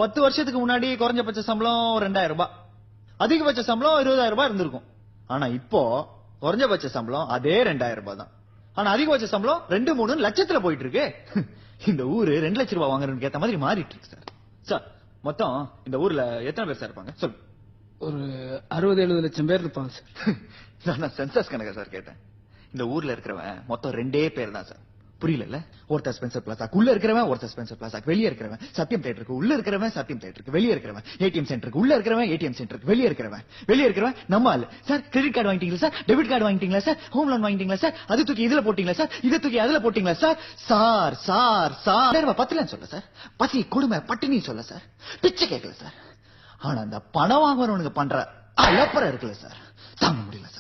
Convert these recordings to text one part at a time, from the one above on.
10 வருஷத்துக்கு முன்னாடி குறைஞ்சபட்ச சம்பளம் 2000 ரூபாய், அதிகபட்ச சம்பளம் 20,000 ரூபாய் இருந்திருக்கும். ஆனா இப்போ குறைஞ்சபட்ச சம்பளம் அதே 2000 ரூபாய் தான். ஆனா அதிகபட்ச சம்பளம் 2-3 லட்சத்துல போயிட்டு இருக்கு. இந்த ஊரு 2 லட்சம் ரூபாய் வாங்குறதுக்கு ஏத்த மாதிரி மாறிட்டு இருக்கு சார். சார் மொத்தம் இந்த ஊர்ல எத்தனை பேர் சார் இருப்பாங்க சொல்லு? ஒரு 60-70 லட்சம் பேர் இருப்பாங்க சார். நான் சென்சஸ் கணக்கா சார் கேட்டேன். இந்த ஊர்ல இருக்கிறவன் மொத்தம் 2 பேர் தான் சார். புரியல? ஒருத்தர் ஸ்பென்சர் பிளாசாக்கு உள்ள இருக்கிறவன், ஒருத்தர் ஸ்பென்சர் பிளாசாக்கு வெளியே இருக்கிறவன், சத்தியம் தியேட்டருக்கு உள்ள இருக்கிறவன், சத்தியம் தியேட்டருக்கு வெளியே இருக்கிறவன், ஏடிஎம் சென்டருக்கு உள்ள இருக்கிறவன், ஏடிஎம் சென்டருக்கு வெளியே இருக்கிறவன் நம்ம ஆளு. சார் கிரெடிட் கார்டு வாங்கிட்டீங்களா சார்? டெபிட் கார்டு வாங்கிட்டீங்களா சார்? ஹோம் லோன் வாங்கிட்டீங்களா சார்? அது தூக்கி இதுல போட்டீங்களா சார்? இதை தூக்கி அதுல போட்டீங்களா சார்? சார் சார் சார் பத்தலன்னு சொல்ல சார், பசி கொடுமை பட்டினி சொல்ல சார், பிச்சை கேட்கல சார். ஆனா அந்த பணம் வாங்குறவனுக்கு பண்ற அலப்பறம் இருக்குல்ல சார், தாங்க முடியல சார்.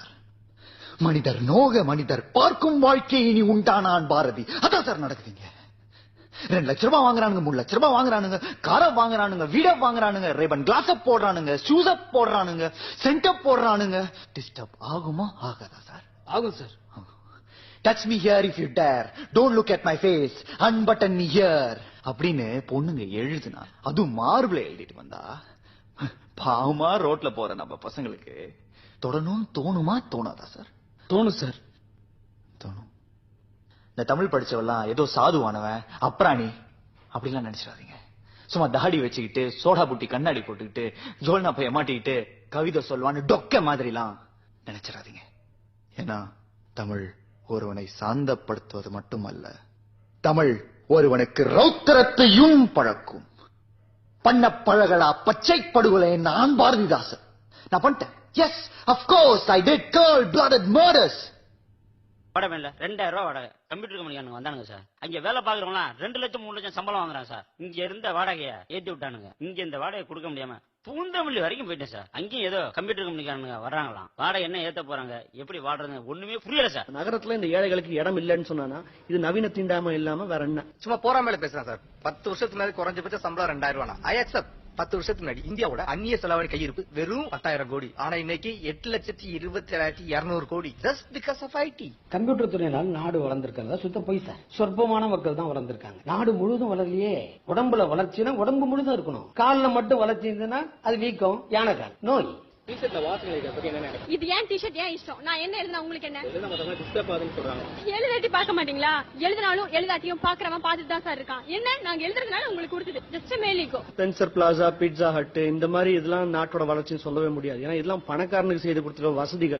மனிதர் நோக மனிதர் பார்க்கும் வாழ்க்கை இனி உண்டானான் பாரதி. அதான் சார் நடக்குதுங்க. 2 லட்சம் ரூபாய் வாங்குறானுங்க, 3 லட்சம் ரூபாய் வாங்குறானுங்க, காரை வாங்குறானுங்க, வீட வாங்குறானுங்க, ரேபன் கிளாஸ் போடுறானுங்க, ஷூஸ் போடுறானுங்க, சென்டப் போடுறானுங்க. டிஸ்டர்ப் ஆகுமா ஆகாதா சார்? ஆகும் சார். Touch me here if you dare, don't look at my face, unbutton me here அப்படின்னு பொண்ணுங்க எழுதுனா, அதுவும் மார்பிள எழுதிட்டு வந்தா பாவமா ரோட்ல போற நம்ம பசங்களுக்கு தொடணும்னு தோணுமா தோணாதா சார்? தோணும் சார். தோணும். இந்த தமிழ் படிச்சவெல்லாம் ஏதோ சாதுவானவன் அப்ராணி அப்படிலாம் நினைச்சிடாதீங்க. சும்மா தாடி வச்சுக்கிட்டு சோடா புட்டி கண்ணாடி போட்டுக்கிட்டு ஜோல்னா பைய மாட்டிக்கிட்டு கவிதை சொல்வான்னு டொக்க மாதிரிலாம் நினைச்சிடாதீங்க. ஏன்னா தமிழ் ஒருவனை சாந்தப்படுத்துவது மட்டுமல்ல, தமிழ் ஒருவனுக்கு ரௌத்திரத்தையும் பழக்கும். பண்ண பழகலா பச்சை படுகொலை நான் பாரதிதாசன். நான் பண்ணிட்டேன். Yes, of course I did cold-blooded murders. வாடகை இல்ல 2000 ரூபாய் வாடகை. கம்ப்யூட்டர் கம்பெனிக்காரங்க வந்தானுங்க சார். அங்க வேலை பாக்குறவங்க 2 லட்சம் 3 லட்சம் சம்பளம் வாங்குறாங்க சார். இங்க இருந்த வாடகைய ஏத்தி விட்டானுங்க. இங்க இந்த வாடகை கொடுக்க முடியாம பூந்தமல்லி வரைக்கும் போயிட்டேன் சார். அங்கேயும் ஏதோ கம்ப்யூட்டர் கம்பெனிக்காரங்க வர்றாங்களாம். வாடகை என்ன ஏத்த போறாங்க, எப்படி வாடுறது ஒண்ணுமே புரியல சார். நகரத்துல இந்த ஏழைகளுக்கு இடம் இல்லன்னு சொன்னா இது நவீன தீண்டாம இல்லாம வேற என்ன? சும்மா போற மேல பேசுறேன் சார். 10 வருஷத்துக்கு முன்னாடி குறைஞ்சபட்ச சம்பளம் 2000 ரூபாய். I accept. 10 வருஷத்துக்கு முன்னாடி இந்தியாவோட அந்நிய செலவாணி கையிருப்பு வெறும் 10,000 கோடி. ஆனா இன்னைக்கு 8,27,200 கோடி. Just because of IT. Computer துறையினால் நாடு வளர்ந்திருக்கிறதா சுத்த போய் சார். சொற்பமான மக்கள் தான் வளர்ந்திருக்காங்க. நாடு முழுதும் வளரலையே. உடம்புல வளர்ச்சினா உடம்பு முழுதும் இருக்கணும். கால்ல மட்டும் வளர்ச்சி இருந்ததுன்னா அது வீக்கம், யானைக்கால், நோய். இது ஏன் டிஷர்ட் ஏன் இஷ்டம்? நான் என்ன எழுதுனா உங்களுக்கு என்ன? எழுதாட்டி பார்க்க மாட்டீங்களா? எழுதினாலும் எழுதாட்டியும் பாக்குறவன் பார்த்துட்டு தான் சார் இருக்கான். என்ன நாங்க எழுதுறதுனால உங்களுக்கு கொடுக்குது. ஜஸ்ட் மேலிக்கோ. ஸ்பென்சர் பிளாசா, பீட்சா ஹட் இந்த மாதிரி இதெல்லாம் நாட்டோட வளர்ச்சின்னு சொல்லவே முடியாது. ஏன்னா இதெல்லாம் பணக்காரனுக்கு செய்து கொடுத்துருக்க வசதிகள்.